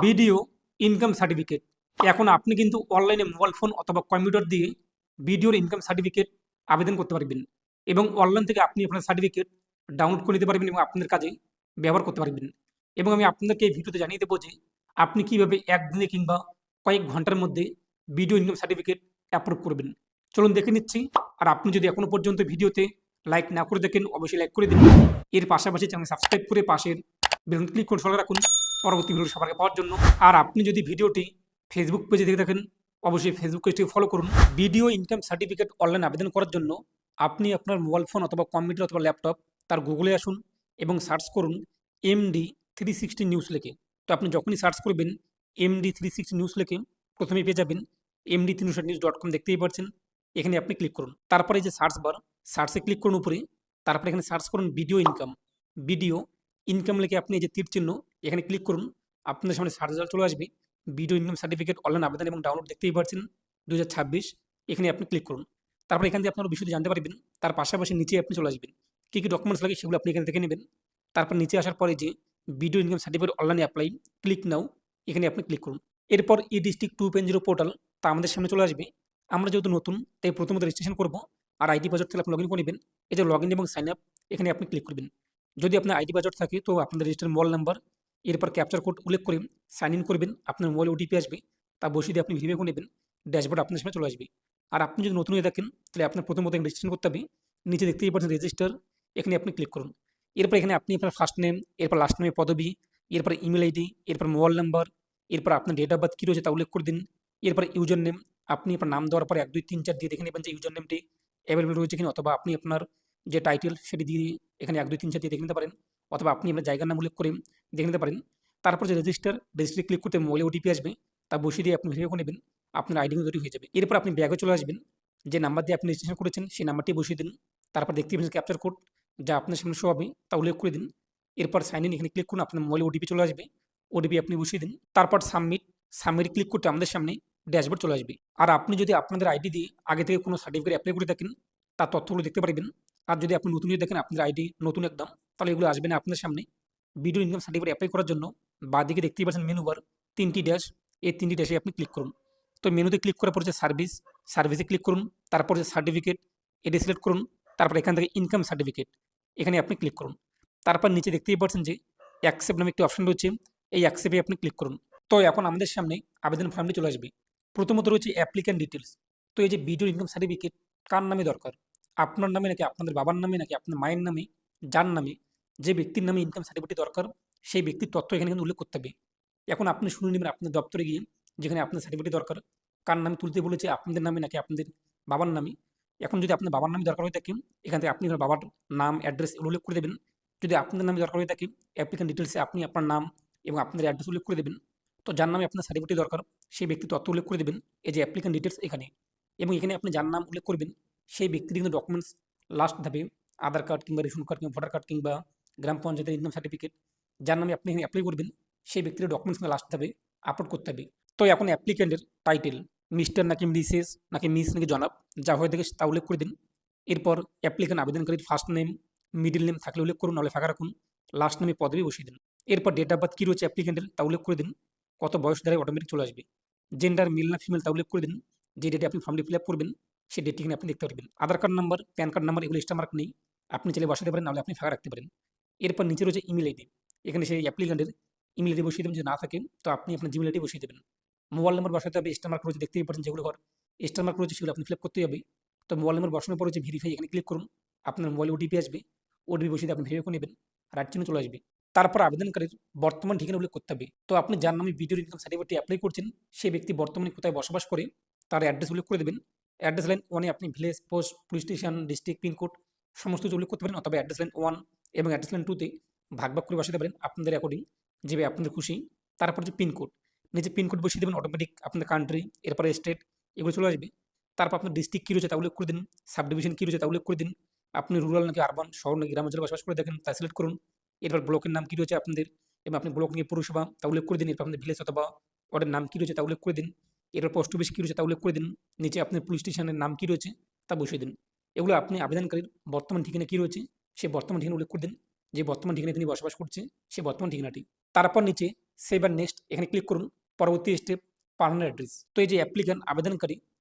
Video income certificate. এখন আপনি কিন্তু অনলাইনে মোবাইল ফোন অথবা কম্পিউটার দিয়ে ভিডিওর ইনকাম সার্টিফিকেট আবেদন করতে পারবেন এবং অনলাইন থেকে আপনি আপনার সার্টিফিকেট ডাউনলোড করে নিতে পারবেন এবং আপনার কাজে ব্যবহার করতে পারবেন। এবং আমি আপনাদেরকে এই ভিডিওতে জানিয়ে দেবো যে আপনি কীভাবে একদিনে কিংবা কয়েক ঘন্টার মধ্যে ভিডিও ইনকাম সার্টিফিকেট অ্যাপ্রুভ করবেন। চলুন দেখে নিচ্ছি। আর আপনি যদি এখনও পর্যন্ত ভিডিওতে লাইক না করে দেখেন অবশ্যই লাইক করে দিন। এর পাশাপাশি চ্যানেল সাবস্ক্রাইব করে পাশের বেলুন ক্লিক করে সঙ্গে রাখুন পরবর্তী ভিডিও সবার আগে পাওয়ার জন্য। আর আপনি যদি ভিডিওটি ফেসবুক পেজে দেখে থাকেন অবশ্যই ফেসবুক পেজটি ফলো করুন। ভিডিও ইনকাম সার্টিফিকেট অনলাইন আবেদন করার জন্য আপনি আপনার মোবাইল ফোন অথবা কম্পিউটার অথবা ল্যাপটপ তার গুগলে আসুন এবং সার্চ করুন MD360 নিউজ লিখে। তো আপনি যখনই সার্চ করবেন MD360 নিউজ লিখে প্রথমেই পেয়ে যাবেন MD360news.com দেখতেই পাচ্ছেন। এখানে আপনি ক্লিক করুন। তারপরে যে সার্চ বার, সার্চে ক্লিক করুন উপরে। তারপরে এখানে সার্চ করুন ভিডিও ইনকাম লিখে আপনি এই যে তীর চিহ্ন এখানে ক্লিক করুন। আপনার সামনে সার্চ রেজাল্ট চলে আসবে। ভিডিও ইনকাম সার্টিফিকেট অনলাইন আবেদন এবং ডাউনলোড দেখতেই পাচ্ছেন 2026। এখানে আপনি ক্লিক করুন। তারপর এখান থেকে আপনার বিষয়টি জানতে পারবেন। তার পাশাপাশি নিচে আপনি চলে আসবেন। কী কী ডকুমেন্টস লাগে সেগুলো আপনি এখানে দেখে নেবেন। তারপর নিচে আসার পরে যে ভিডিও ইনকাম সার্টিফিকেট অনলাইনে অ্যাপ্লাই ক্লিক নাও এখানে আপনি ক্লিক করুন। এরপর ডিস্ট্রিক্ট 2.0 পোর্টাল তা আমাদের সামনে চলে আসবে। আমরা যেহেতু নতুন তাই প্রথমত রেজিস্ট্রেশন করবো। আর আইডি পাসওয়ার্ড থেকে আপনি লগ ইন করে নেবেন। এই যে লগ ইন এবং সাইন আপ এখানে আপনি ক্লিক করবেন। যদি আপনার আইডি পাসওয়ার্ড থাকে তো আপনাদের রেজিস্টার মোবাইল নাম্বার এরপর ক্যাপচার কোড উল্লেখ করে সাইন ইন করবেন। আপনার মোবাইলে ওটিপি আসবে, তা বসিয়ে দিয়ে আপনি ভেরিফাই করে নেবেন। ড্যাশবোর্ড আপনার সামনে চলে আসবে। আর আপনি যদি নতুন হয়ে থাকেন তাহলে আপনার প্রথমত রেজিস্ট্রেশন করতে হবে। নিচে দেখতেই পাচ্ছেন রেজিস্টার, এখানে আপনি ক্লিক করুন। এরপর এখানে আপনি আপনার ফার্স্ট নেম, এরপর লাস্ট নেমে পদবি, এরপর ইমেল আইডি, এরপর মোবাইল নাম্বার, এরপর আপনার ডেট অফ বার্থ কী রয়েছে তা উল্লেখ করে দিন। এরপর ইউজার নেম আপনি আপনার নাম দেওয়ার পর 1 2 3 4 দিয়ে দেখে নেবেন যে ইউজার নেমটি অ্যাভেলেবল রয়েছে কিনা, অথবা আপনি আপনার যে টাইটেল সেটি দিয়ে এখানে 1 2 3 4 দিয়ে দেখে নিতে পারেন, অথবা আপনি আপনার জায়গার নাম উল্লেখ করে দেখে নিতে পারেন। তারপর যে রেজিস্টারে ক্লিক করতে মোবাইলে ওটিপি আসবে, তা বসিয়ে দিয়ে আপনি ভেরিফাই করে নেবেন। আপনার আইডি তৈরি হয়ে যাবে। এরপর আপনি ব্যাগে চলে আসবেন। যে নাম্বার দিয়ে আপনি রেজিস্ট্রেশন করেছেন সেই নাম্বারটি বসিয়ে দিন। তারপর দেখতে পাবেন ক্যাপচার কোড যা আপনার সামনে শো হবে তা উল্লেখ করে দিন। এরপর সাইন ইন এখানে ক্লিক করুন। আপনার মোবাইলে ওটিপি চলে আসবে, ওটিপি আপনি বসিয়ে দিন। তারপর সাবমিট ক্লিক করতে আমাদের সামনে ড্যাশবোর্ড চলে আসবে। আর আপনি যদি আপনাদের আইডি দিয়ে আগে থেকে কোনো সার্টিফিকেট অ্যাপ্লাই করে থাকেন তার তথ্যগুলো দেখতে পারবেন। আর যদি আপনি নতুন দেখেন আপনাদের আইডি নতুন একদম, তাহলে এগুলো আসবে না আপনার সামনে। ভিডিও ইনকাম সার্টিফিকেট অ্যাপ্লাই করার জন্য বাঁদিকে দেখতেই পাচ্ছেন মেনু বার 3টি ড্যাশ, এই 3টি ড্যাশে আপনি ক্লিক করুন। তো মেনুতে ক্লিক করার পর যে সার্ভিসে ক্লিক করুন। তারপর যে সার্টিফিকেট এটি সিলেক্ট করুন। তারপর এখান থেকে ইনকাম সার্টিফিকেট এখানে আপনি ক্লিক করুন। তারপর নিচে দেখতেই পাচ্ছেন যে অ্যাকসেপ্ট নামে একটি অপশন রয়েছে, এই অ্যাকসেপ্টে আপনি ক্লিক করুন। তো এখন আমাদের সামনে আবেদন ফর্মটি চলে আসবে। প্রথমত রয়েছে অ্যাপ্লিক্যান্ট ডিটেলস। তো এই যে ভিডিও ইনকাম সার্টিফিকেট কার নামে দরকার, আপনার নামে নাকি আপনাদের বাবার নামে নাকি আপনার মায়ের নামে, যার নামে যে ব্যক্তির নামে ইনকাম সার্টিফিকেট দরকার সেই ব্যক্তির তথ্য এখানে কিন্তু উল্লেখ করতে হবে। এখন আপনি শুনে নেবেন আপনার দপ্তরে গিয়ে যেখানে আপনার সার্টিফিকেট দরকার কার নামে তুলতে বলেছে, আপনাদের নামে নাকি আপনাদের বাবার নামে। এখন যদি আপনার বাবার নামে দরকার হয়ে থাকে এখান থেকে আপনি আপনার বাবার নাম অ্যাড্রেস উল্লেখ করে দেবেন। যদি আপনাদের নামে দরকার হয়ে থাকে অ্যাপ্লিক্যান্ট ডিটেলসে আপনি আপনার নাম এবং আপনাদের অ্যাড্রেস উল্লেখ করে দেবেন। তো যার নামে আপনার সার্টিফিকেট দরকার সেই ব্যক্তির তথ্য উল্লেখ করে দেবেন এই যে অ্যাপ্লিক্যান্ট ডিটেলস এখানে। এবং এখানে আপনি যার নাম উল্লেখ করবেন সেই ব্যক্তির কিন্তু ডকুমেন্টস লাস্ট ধাপে আধার কার্ড কিংবা রেশন কার্ড কিংবা ভোটার কার্ড কিংবা গ্রাম পঞ্চায়েতের ইনকাম সার্টিফিকেট যার নামে আপনি এখানে অ্যাপ্লাই করবেন সেই ব্যক্তির ডকুমেন্টস লাস্ট ধাপে আপলোড করতে হবে। তো এখন অ্যাপ্লিক্যান্টের টাইটেল মিস্টার নাকি মিসেস নাকি মিস নাকি জনাব যা হয়ে থাকে তা উল্লেখ করে দিন। এরপর অ্যাপ্লিক্যান্ট আবেদনকারীর ফার্স্ট নেম, মিডল নেম থাকলে উল্লেখ করুন, নাহলে ফাঁকা রাখুন। লাস্ট নেমে পদবি বসিয়ে দিন। এরপর ডেট অফ বার্থ কী রয়েছে অ্যাপ্লিক্যান্টের তা উল্লেখ করে দিন। কত বয়স দ্বারা অটোমেটিক চলে আসবে। জেন্ডার মেল না ফিমেল তা উল্লেখ করে দিন। যে ডেটে আপনি ফর্মটি ফিল আপ করবেন সেই ডেটটি এখানে আপনি দেখতে পারবেন। Aadhaar card number, PAN card number এগুলো এক্সট্রা মার্ক নেই, আপনি চাইলে বসাতে পারেন, নাহলে আপনি ফাঁকা রাখতে পারেন। এরপর নিচে রয়েছে ইমেল আইডি। এখানে সেই অ্যাপ্লিক্যান্টের ইমেল আইডি বসিয়ে দেবেন, যদি না থাকে তো আপনি আপনার জিমেল আইডি বসিয়ে দেবেন। মোবাইল নাম্বার বসাতে হবে, এক্সট্রা মার্ক রয়েছে দেখতেই পাচ্ছেন যেগুলো এক্সট্রা মার্ক রয়েছে সেগুলো আপনি ফিল আপ করতে হবে। তো মোবাইল নাম্বার বসানোর পর হচ্ছে ভেরিফাই এখানে ক্লিক করুন। আপনার মোবাইলে ওটিপি আসবে, ওটিপি বসিয়ে দিয়ে আপনি ভেরিফাই করে নেবেন, রাইট চিহ্ন চলে আসবে। তারপর আবেদনকারীর বর্তমান ঠিকানা উল্লেখ করতে হবে। তো আপনি যার নামে ভিডিও ইনকাম সার্টিফিকেটটি অ্যাপ্লাই করছেন সেই ব্যক্তি বর্তমানে কোথায় বসবাস করে তার অ্যাড্রেস উল্লেখ করে দেবেন। অ্যাড্রেস লাইন 1-এ আপনি village, post, police station, district, pincode সমস্ত কিছু উল্লেখ করতে পারেন, অথবা অ্যাড্রেস লাইন 1 এবং অ্যাড্রেস লাইন 2-তে ভাগ করে বসাতে পারেন আপনাদের অ্যাকর্ডিং, যেভাবে আপনাদের খুশি। তারপর যে পিনকোড, নিচে পিনকোড বসিয়ে দেবেন, অটোমেটিক আপনার কান্ট্রি এরপরে স্টেট এগুলো চলে আসবে। তারপর আপনার ডিস্ট্রিক্ট কী রয়েছে তা উল্লেখ করে দিন, সাব ডিভিশন কী রয়েছে তা উল্লেখ করে দিন। আপনি রুরাল নাকি আরবান, শহর নাকি গ্রামাঞ্চলে বসবাস করে দেখেন তা সিলেক্ট করুন। এরপর ব্লকের নাম কী রয়েছে আপনাদের এবং আপনি ব্লক নিয়ে পৌরসভা তা উল্লেখ করে দিন। এরপর আপনাদের ভিলেজ অথবা ওয়ার্ডের নাম কী রয়েছে তা উল্লেখ করে দিন। এরপর পোস্ট অফিস কী রয়েছে তা উল্লেখ করে দিন। নিচে আপনার পুলিশ স্টেশনের নাম কী রয়েছে তা বসিয়ে দিন। এগুলো আপনি আবেদনকারীর বর্তমান ঠিকানা কী রয়েছে সেই বর্তমান ঠিকানা উল্লেখ করে দিন। যে বর্তমান ঠিকানায় তিনি বসবাস করছে সে বর্তমান ঠিকানাটি। তারপর নিচে সেভ অ্যান্ড নেক্সট এখানে ক্লিক করুন। পরবর্তী স্টেপ পার্মানেন্ট অ্যাড্রেস। তো এই যে অ্যাপ্লিক্যান্ট আবেদনকারী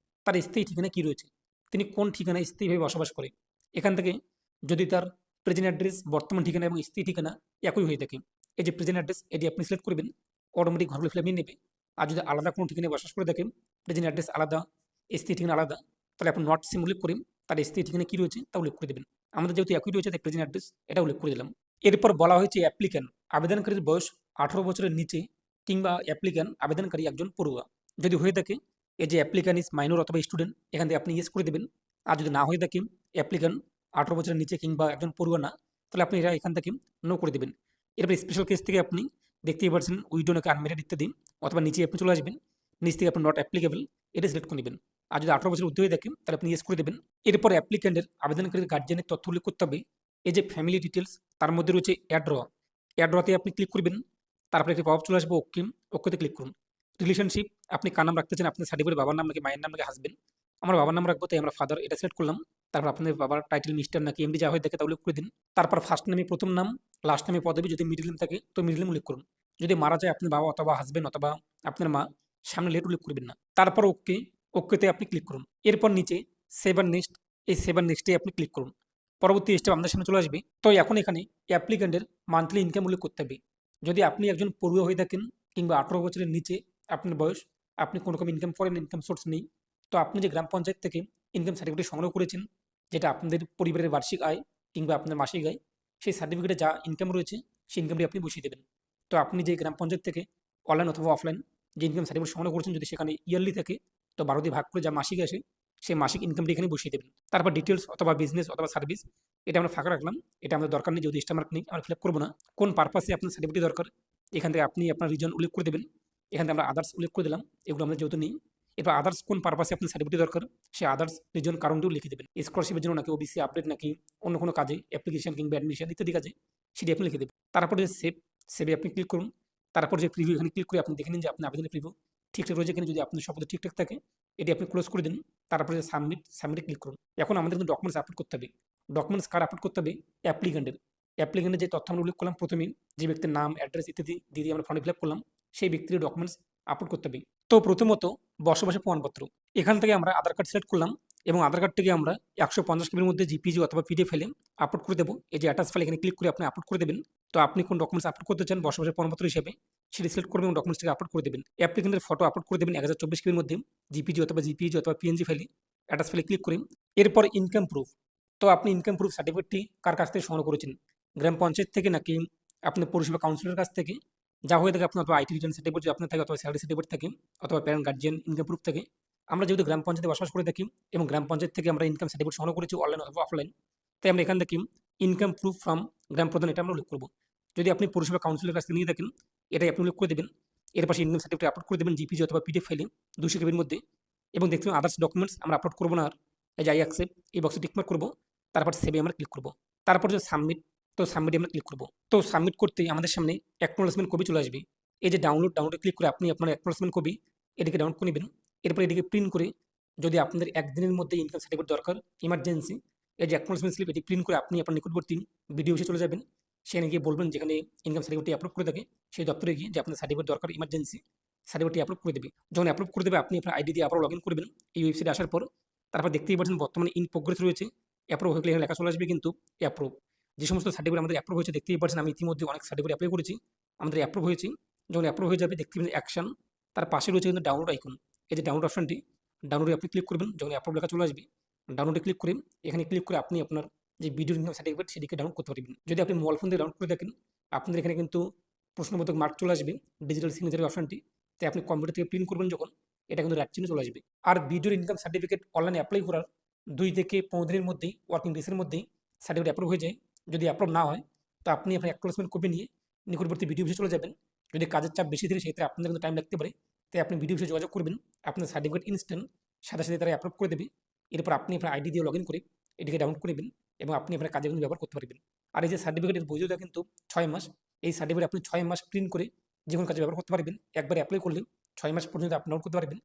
তার স্থায়ী ঠিকানা কী রয়েছে, তিনি কোন ঠিকানায় স্থায়ীভাবে বসবাস করে। এখান থেকে যদি তার প্রেজেন্ট অ্যাড্রেস, বর্তমান ঠিকানা এবং স্থায়ী ঠিকানা একই হয়ে থাকে, এই যে প্রেজেন্ট অ্যাড্রেস এটি আপনি সিলেক্ট করবেন, অটোমেটিক ঘরগুলো ফিল নিয়ে নেবে। আর যদি আলাদা কোনো ঠিকানায় বসবাস করে থাকেন, প্রেজেন্ট অ্যাড্রেস আলাদা, স্থায়ী ঠিকানা আলাদা, তাহলে আপনি নট সিম উল্লেখ করেন, তার স্থায়ী ঠিকানা কী রয়েছে তা উল্লেখ করে দেবেন। আমাদের যেহেতু একই রয়েছে তাই প্রেজেন্ট অ্যাড্রেস এটা উল্লেখ করে দিলাম। এরপর বলা হয়েছে অ্যাপ্লিক্যান্ট আবেদনকারীর বয়স 18 বছরের নিচে কিংবা অ্যাপ্লিক্যান্ট আবেদনকারী একজন পড়ুয়া যদি হয়ে থাকে, এই যে অ্যাপ্লিক্যান্ট ইজ মাইনর অথবা স্টুডেন্ট এখান থেকে আপনি ইয়েস করে দেবেন। আর যদি না হয়ে থাকে অ্যাপ্লিক্যান্ট 18 বছরের নিচে কিংবা একজন পড়ুয়া না, তাহলে আপনি এরা এখান থেকে নো করে দেবেন। এরপর স্পেশাল কেস থেকে আপনি দেখতেই পাচ্ছেন উইডো নাকি আনমেরিড ইত্যাদি, অথবা নিচে আপনি চলে আসবেন, নিচ থেকে আপনি নট অ্যাপ্লিকেবল এটা সিলেক্ট করে নেবেন। আর যদি 18 বছরের ঊর্ধ্বে হয়ে থাকে তাহলে আপনি ইয়েস করে দেবেন। এরপর অ্যাপ্লিক্যান্টের আবেদনকারীর গার্জিয়ানের তথ্য উল্লেখ করতে হবে। এই যে ফ্যামিলি ডিটেলস তার মধ্যে রয়েছে অ্যাড্রতে আপনি ক্লিক করবেন, তারপরে একটি পপ চলে আসবে ওকেতে ক্লিক করুন। রিলেশনশিপ আপনি কার নাম রাখতে চান, আপনার সার্টিফিকেট বাবার নাম নাকি মায়ের নাম নাকি হাজবেন্ড। আমরা বাবার নাম রাখবো তাই আমরা ফাদার এটা সিলেক্ট করলাম। তারপর আপনাদের বাবার টাইটেল মিস্টার নাকি এমডি যা হয়ে থাকে তা উল্লেখ করে দিন। তারপর ফার্স্ট নেমে প্রথম নাম, লাস্ট নেমে পদবি, যদি মিডল নেম থাকে তো মিডল নেম উল্লেখ করুন। যদি মারা যায় আপনার বাবা অথবা হাজবেন্ড অথবা আপনার মা, সামনে লেট উল্লেখ করবেন না। তারপর ওকেতে আপনি ক্লিক করুন। এরপর নিচে সেভেন নেক্সট, এই সেভেন নেক্সটে আপনি ক্লিক করুন। পরবর্তী স্টেপ আমাদের সামনে চলে আসবে। তো এখন এখানে অ্যাপ্লিক্যান্টের মান্থলি ইনকাম উল্লেখ করতে হবে। যদি আপনি একজন পড়ুয়া হয়ে থাকেন কিংবা 18 বছরের নিচে আপনার বয়স, আপনি কোনো রকম ইনকাম করেন, ইনকাম সোর্স নেই, তো আপনি যে গ্রাম পঞ্চায়েত থেকে ইনকাম সার্টিফিকেট সংগ্রহ করেছেন, যেটা আপনাদের পরিবারের বার্ষিক আয় কিংবা আপনার মাসিক আয়, সেই সার্টিফিকেটে যা ইনকাম রয়েছে সেই ইনকামটি আপনি বসিয়ে দেবেন। তো আপনি যে গ্রাম পঞ্চায়েত থেকে অনলাইন অথবা অফলাইন যে ইনকাম সার্টিফিকেট সংগ্রহ করেছেন, যদি সেখানে ইয়ারলি থাকে তো 12 দিয়ে ভাগ করে যা মাসিক আসে সেই মাসিক ইনকামটি এখানে বসিয়ে দেবেন। তারপর ডিটেলস অথবা বিজনেস অথবা সার্ভিস এটা আমরা ফাঁকা রাখলাম, এটা আমাদের দরকার নেই, যদি স্টার মার্ক নেই আমরা ফিল আপ করবো না। কোন পারপাসে আপনার সার্টিফিকেট দরকার এখান থেকে আপনি আপনার রিজন উল্লেখ করে দেবেন। এখান থেকে আমরা আদার্স উল্লেখ করে দিলাম, এগুলো আমাদের যেহেতু নেই। এবার আদার্স কোন পারপাসে আপনার সার্টিফিকেট দরকার সেই আদার্স রিজন কারণটিও লিখে দেবেন। স্কলারশিপের জন্য নাকি ওবিসি আপডেট নাকি অন্য কোনো কাজে অ্যাপ্লিকেশন কিংবা অ্যাডমিশন ইত্যাদি কাজে, সেটি আপনি লিখে দেবেন। তারপরে যে সেভে আপনি ক্লিক করুন। তারপর যে প্রিভিউ এখানে ক্লিক করে আপনি দেখে নিন যে আপনার আবেদনের প্রিভিউ ঠিকঠাক রয়েছে কিনা। যদি আপনার সব ঠিকঠাক থাকে এটি আপনি ক্লোজ করে দিন। তারপরে যে সাবমিটে ক্লিক করুন। এখন আমাদের কিন্তু ডকুমেন্টস আপলোড করতে হবে। ডকুমেন্টস কার আপলোড করতে হবে? অ্যাপ্লিকেন্টের যে তথ্য আমরা উল্লেখ করলাম প্রথমেই, যে ব্যক্তির নাম, অ্যাড্রেস ইত্যাদি দিয়ে আমরা ফর্ম ফিল আপ করলাম, সেই ব্যক্তির ডকুমেন্টস আপলোড করতে হবে। তো প্রথমত বসবাসের প্রমাণপত্র, এখান থেকে আমরা আধার কার্ড সিলেক্ট করলাম এবং আধার কার্ডটিকে আমরা 150 কেবির মধ্যে জিপিজি অথবা পিডিএফ ফাইলে আপলোড করে দেবো। এই যে অ্যাটাচ ফাইল এখানে ক্লিক করে আপনি আপলোড করে দেবেন। তো আপনি কোন ডকুমেন্টস আপলোড করতে চান বসবাসের প্রমাণপত্র হিসেবে সেটি সিলেক্ট করবেন এবং ডকুমেন্টসটিকে আপলোড করে দেবেন। অ্যাপ্লিকেন্টের ফটো আপলোড করে দেবেন 1024 কেবির মধ্যে জিপিজি অথবা পিএনজি ফাইলে, অ্যাটাচ ফাইলে ক্লিক করে। এরপর ইনকাম প্রুফ, তো আপনি ইনকাম প্রুফ সার্টিফিকেটটি কার কাছ থেকে সংগ্রহ করেছেন, গ্রাম পঞ্চায়েত থেকে নাকি আপনার পৌরসভা কাউন্সিলরের কাছ থেকে, যা হয়ে থাকে আপনার অথবা আইটি রিটার্ন সার্টিফিকেট যদি আপনার থাকে অথবা স্যালারি সার্টিফিকেট থাকে অথবা প্যারেন্ট গার্জিয়ান ইনকাম প্রুফ থাকে। আমরা যেহেতু গ্রাম পঞ্চায়েতে বসবাস করে থাকি এবং গ্রাম পঞ্চায়েত থেকে আমরা ইনকাম সার্টিফিকেট সংগ্রহ করেছি অনলাইন অথবা অফলাইন, তাই আমরা এখান থেকে ইনকাম প্রুফ ফ্রম গ্রাম প্রধান এটা আমরা উল্লেখ করবো। যদি আপনি পৌরসভা কাউন্সিলের কাছ থেকে নিয়ে থাকেন এটাই আপনি উল্লেখ করে দেবেন। এর পাশে ইনকাম সার্টিফিকেট আপলোড করে দেবেন জিপিজি অথবা পিডিএফ ফাইলে 200 কেবির মধ্যে, এবং দেখতে আদার্স ডকুমেন্টস আমরা আপলোড করবো না। আর এই যে আই অ্যাকসেপ্ট এই বক্সে টিকমার্ক করবো, তারপর সেভে আমরা ক্লিক করবো। তারপর যে সাবমিট, তো সাবমিটে আমরা ক্লিক করবো। তো সাবমিট করতেই আমাদের সামনে অ্যাকনোলেজমেন্ট কপি চলে আসবে। এই যে ডাউনলোডে ক্লিক করে আপনি আপনার অ্যাকনোলেজমেন্ট কপি এটিকে ডাউনলোড করে নেবেন। এরপর এটিকে প্রিন্ট করে, যদি আপনাদের একদিনের মধ্যে ইনকাম সার্টিফিকেট দরকার ইমার্জেন্সি, এই যে অ্যাকনোলেজমেন্ট স্লিপ এটি প্রিন্ট করে আপনি আপনার নিকটবর্তী ভিডিও অফিসে চলে যাবেন। সেখানে গিয়ে বলবেন যেখানে ইনকাম সার্টিফিকেটটি আপলোড করে থাকে সেই দপ্তরে গিয়ে যে আপনার সার্টিফিকেট দরকার ইমার্জেন্সি, সার্টিফিকেটটি আপলোড করে দেবে। যখন আপলোড করে দেবে আপনি আপনার আইডি দিয়ে আবার লগ ইন করবেন এই ওয়েবসাইটে আসার পর। তারপর দেখতেই পাচ্ছেন বর্তমানে ইন প্রোগ্রেস রয়েছে, অ্যাপ্রুভ হয়ে গেলে এখানে লেখা চলে আসবে কিন্তু অ্যাপ্রুভ। যে সমস্ত সার্টিফিকেট আমাদের অ্যাপ্রুভ হয়েছে দেখতেই পাচ্ছেন, আমি ইতিমধ্যে অনেক সার্টিফিকেট অ্যাপ্লাই করেছি, আমাদের অ্যাপ্রুভ হয়েছে। যখন অ্যাপ্রুভ হয়ে যাবে দেখতে পাবেন অ্যাকশন, তার পাশে রয়েছে কিন্তু ডাউনলোড আইকন। এই যে ডাউনলোড অপশনটি, ডাউনলোডে আপনি ক্লিক করবেন। যখন অ্যাপ্রুভ লেখা চলে আসবে ডাউনলোডে ক্লিক করে এখানে ক্লিক করে আপনি আপনার যে ভিডিও ইনকাম সার্টিফিকেট সেটিকে ডাউনলোড করতে পারবেন। যদি আপনি মোবাইল ফোন দিয়ে ডাউনলোড করে দেখেন আপনাদের এখানে কিন্তু প্রশ্নবোধক মার্ক চলে আসবে ডিজিটাল সিগনেচারের অপশনটি, তাই আপনি কম্পিউটার থেকে প্রিন্ট করবেন যখন এটা কিন্তু রাইট চিহ্নে চলে আসবে। আর ভিডিওর ইনকাম সার্টিফিকেট অনলাইনে অ্যাপ্লাই করার 2 থেকে 15 দিনের মধ্যেই, ওয়ার্কিং ডেসের মধ্যেই সার্টিফিকেট অ্যাপ্রুভ হয়ে যায়। যদি অ্যাপ্রুভ না হয় তো আপনি আপনার অ্যাকনোলেজমেন্ট কপি নিয়ে নিকটবর্তী ভিডিও অফিসে চলে যাবেন। যদি কাজের চাপ বেশি থাকে সেক্ষেত্রে আপনাদের কিন্তু টাইম লাগতে পারে, তাই আপনি ভিডিও অফিসে যোগাযোগ করবেন, আপনার সার্টিফিকেট ইনস্ট্যান্ট সাথে সাথে তারা অ্যাপ্রুভ করে দেবে। এরপর আপনি আপনার আইডি দিয়ে লগ ইন করে এটিকে ডাউনলোড করে নেবেন এবং আপনি আপনার কাজে কিন্তু ব্যবহার করতে পারবেন। আর এই যে সার্টিফিকেটের বৈধতা কিন্তু 6 মাস, এই সার্টিফিকেট আপনি 6 মাস প্রিন্ট করে যে কোনো কাজে ব্যবহার করতে পারবেন। একবার অ্যাপ্লাই করলে 6 মাস পর্যন্ত আপনি ডাউনলোড করতে পারবেন।